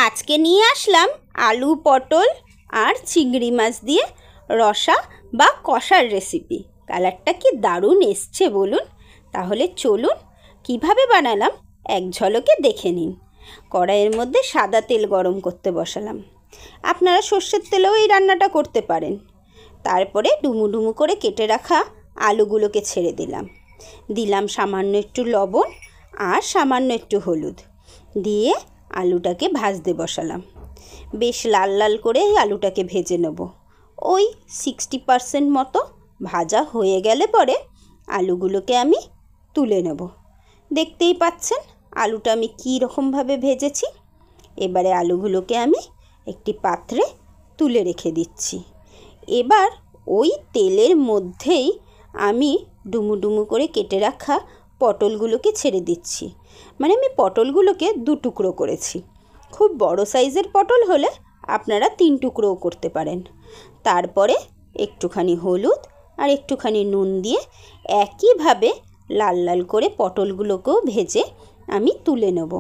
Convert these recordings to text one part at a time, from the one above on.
আজকে নিয়ে আসলাম আলু পটল আর চিংড়ি মাছ দিয়ে রসা বা কষার রেসিপি। কালারটা কি দারুণ এসছে বলুন। তাহলে চলুন কিভাবে বানালাম এক ঝলকে দেখে নিন। কড়াইয়ের মধ্যে সাদা তেল গরম করতে বসালাম। আপনারা সর্ষের তেলেও এই রান্নাটা করতে পারেন। তারপরে ডুমু ডুমু করে কেটে রাখা আলুগুলোকে ছেড়ে দিলাম সামান্য একটু লবণ আর সামান্য একটু হলুদ দিয়ে আলুটাকে ভাজতে বসালাম। বেশ লাল লাল করে এই আলুটাকে ভেজে নেব। ওই 60% মতো ভাজা হয়ে গেলে পরে আলুগুলোকে আমি তুলে নেব। দেখতেই পাচ্ছেন আলুটা আমি কী রকমভাবে ভেজেছি। এবারে আলুগুলোকে আমি একটি পাত্রে তুলে রেখে দিচ্ছি। এবার ওই তেলের মধ্যেই আমি ডুমু ডুমু করে কেটে রাখা পটলগুলোকে ছেড়ে দিচ্ছি। মানে আমি পটলগুলোকে 2 টুকরো করেছি। খুব বড় সাইজের পটল হলে আপনারা 3 টুকরোও করতে পারেন। তারপরে একটুখানি হলুদ আর একটুখানি নুন দিয়ে একইভাবে লাল লাল করে পটলগুলোকেও ভেজে আমি তুলে নেব।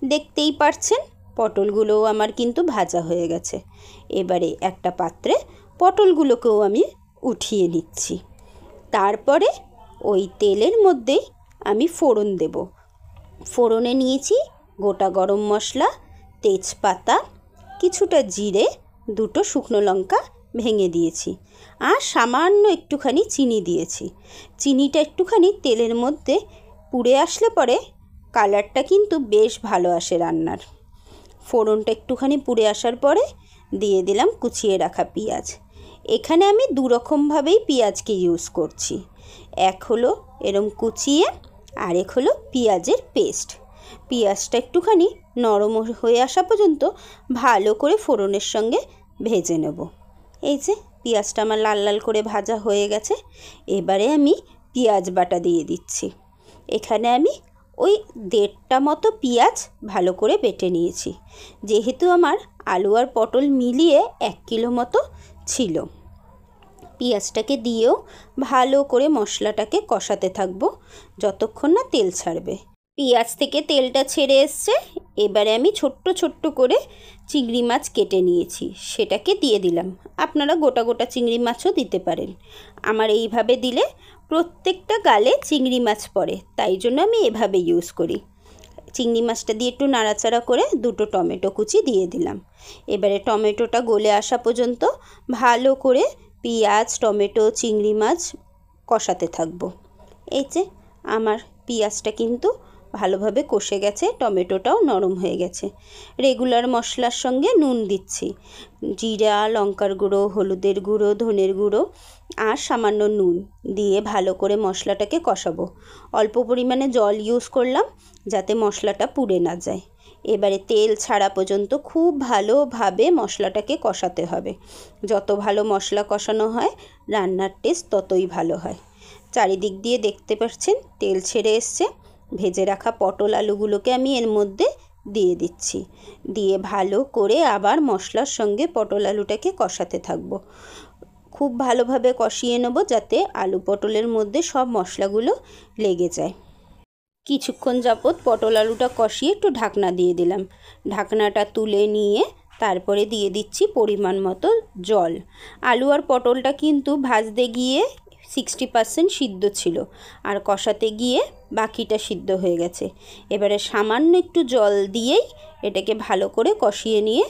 দেখতেই পারছেন পটলগুলোও আমার কিন্তু ভাজা হয়ে গেছে। এবারে একটা পাত্রে পটলগুলোকেও আমি উঠিয়ে নিচ্ছি। তারপরে ওই তেলের মধ্যেই আমি ফোড়ন দেব। ফোড়নে নিয়েছি গোটা গরম মশলা, তেজপাতা, কিছুটা জিরে, 2টো শুকনো লঙ্কা ভেঙে দিয়েছি আর সামান্য একটুখানি চিনি দিয়েছি। চিনিটা একটুখানি তেলের মধ্যে পুড়ে আসলে পরে কালারটা কিন্তু বেশ ভালো আসে রান্নার। ফোড়নটা একটুখানি পুড়ে আসার পরে দিয়ে দিলাম কুচিয়ে রাখা পেঁয়াজ। এখানে আমি 2 রকমভাবেই পেঁয়াজকে ইউজ করছি। এক হলো এরম কুচিয়ে, আরেক হলো পেঁয়াজের পেস্ট। পেঁয়াজটা একটুখানি নরম হয়ে আসা পর্যন্ত ভালো করে ফোড়নের সঙ্গে ভেজে নেব। এই যে পেঁয়াজটা আমার লাল লাল করে ভাজা হয়ে গেছে। এবারে আমি পেঁয়াজ বাটা দিয়ে দিচ্ছি। এখানে আমি ওই 1.5টা মতো পেঁয়াজ ভালো করে বেটে নিয়েছি। যেহেতু আমার আলু আর পটল মিলিয়ে 1 কিলো মতো ছিল। পেঁয়াজটাকে দিয়েও ভালো করে মশলাটাকে কষাতে থাকবো যতক্ষণ না তেল ছাড়বে। পেঁয়াজ থেকে তেলটা ছেড়ে এসছে। এবারে আমি ছোট্ট ছোট্ট করে চিংড়ি মাছ কেটে নিয়েছি, সেটাকে দিয়ে দিলাম। আপনারা গোটা গোটা চিংড়ি মাছও দিতে পারেন। আমার এইভাবে দিলে প্রত্যেকটা গালে চিংড়ি মাছ পড়ে, তাই জন্য আমি এভাবে ইউজ করি। চিংড়ি মাছটা দিয়ে একটু নাড়াচাড়া করে 2টো টমেটো কুচি দিয়ে দিলাম। এবারে টমেটোটা গলে আসা পর্যন্ত ভালো করে পেঁয়াজ, টমেটো, চিংড়ি মাছ কষাতে থাকবো। এই যে আমার পেঁয়াজটা কিন্তু ভালোভাবে কষে গেছে, টমেটোটাও নরম হয়ে গেছে। রেগুলার মশলার সঙ্গে নুন দিচ্ছি, জিরা, লঙ্কার গুঁড়ো, হলুদের গুঁড়ো, ধনের গুঁড়ো আর সামান্য নুন দিয়ে ভালো করে মশলাটাকে কষাবো। অল্প পরিমাণে জল ইউজ করলাম যাতে মশলাটা পুড়ে না যায়। এবারে তেল ছাড়া পর্যন্ত খুব ভালোভাবে মশলাটাকে কষাতে হবে। যত ভালো মশলা কষানো হয় রান্নার টেস্ট ততই ভালো হয়। চারিদিক দিয়ে দেখতে পাচ্ছেন তেল ছেড়ে এসছে। ভেজে রাখা পটল আলুগুলোকে আমি এর মধ্যে দিয়ে দিচ্ছি। দিয়ে ভালো করে আবার মশলার সঙ্গে পটল আলুটাকে কষাতে থাকবো। খুব ভালোভাবে কষিয়ে নেব যাতে আলু পটলের মধ্যে সব মশলাগুলো লেগে যায়। কিছুক্ষণ যাবত পটল আলুটা কষিয়ে একটু ঢাকনা দিয়ে দিলাম। ঢাকনাটা তুলে নিয়ে তারপরে দিয়ে দিচ্ছি পরিমাণ মতো জল। আলু আর পটলটা কিন্তু ভাজতে গিয়ে 60% সিদ্ধ ছিল আর কষাতে গিয়ে বাকিটা সিদ্ধ হয়ে গেছে। এবারে সামান্য একটু জল দিয়েই এটাকে ভালো করে কষিয়ে নিয়ে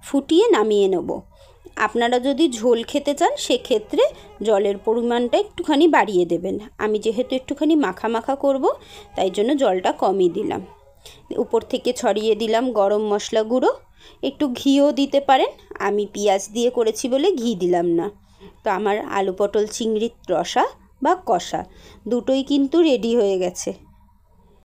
ফুটিয়ে নামিয়ে নেব। আপনারা যদি ঝোল খেতে চান সেক্ষেত্রে জলের পরিমাণটা একটুখানি বাড়িয়ে দেবেন। আমি যেহেতু একটুখানি মাখা মাখা করব তাই জন্য জলটা কমই দিলাম। উপর থেকে ছড়িয়ে দিলাম গরম মশলা গুঁড়ো, একটু ঘিও দিতে পারেন। আমি পেঁয়াজ দিয়ে করেছি বলে ঘি দিলাম না। তো আমার আলু পটল চিংড়ির রসা বা কষা দুটোই কিন্তু রেডি হয়ে গেছে।